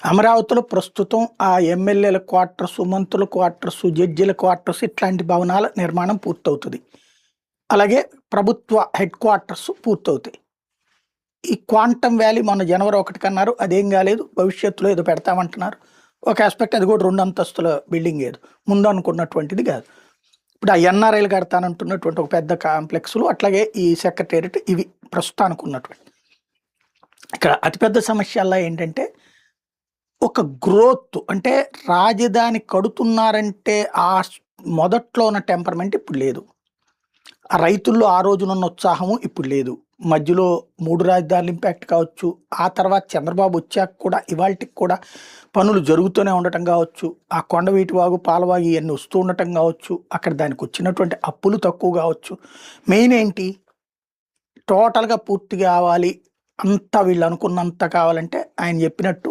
అమరావతిలో ప్రస్తుతం ఆ ఎమ్మెల్యేల క్వార్టర్స్, మంత్రుల క్వార్టర్స్, జడ్జిల క్వార్టర్స్ ఇట్లాంటి భవనాల నిర్మాణం పూర్తవుతది. అలాగే ప్రభుత్వ హెడ్ క్వార్టర్స్ పూర్తవుతాయి. ఈ క్వాంటమ్ వ్యాలీ మొన్న జనవరి 1 కన్నారు. అదేం కాలేదు. భవిష్యత్తులో ఏదో పెడతామంటున్నారు. ఒక ఆస్పెక్ట్ అది కూడా 2 అంతస్తుల బిల్డింగ్ ఏదో. ముందు అనుకున్నటువంటిది కాదు. ఇప్పుడు ఆ ఎన్ఆర్ఐలు కడతానంటున్నటువంటి ఒక పెద్ద కాంప్లెక్స్‌లు అట్లాగే ఈ సెక్రటేరియట్ ఇవి ప్రస్తుతానికి ఉన్నటువంటి. ఇక్కడ అతిపెద్ద సమస్యల్లా ఏంటంటే ఒక గ్రోత్ అంటే రాజధాని కడుతున్నారంటే మొదట్లో ఉన్న టెంపర్‌మెంట్ ఇప్పుడు లేదు. ఆ రైతుల్లో ఆ రోజునున్న ఉత్సాహము ఇప్పుడు లేదు. మధ్యలో 3 రాజధానుల ఇంపాక్ట్ కావచ్చు. ఆ తర్వాత చంద్రబాబు వచ్చాక కూడా ఇవాల్టికి కూడా పనులు జరుగుతూనే ఉండటం కావచ్చు. ఆ కొండవీటి వాగు, పాలవాగు ఇయన్నీ వస్తూ ఉండటం కావచ్చు. అక్కడ దానికి వచ్చినటువంటి అప్పులు తక్కువ కావచ్చు. మెయిన్ ఏంటి? టోటల్‌గా పూర్తి కావాలి. అంతా వీళ్ళు అనుకున్నంత కావాలంటే ఆయన చెప్పినట్టు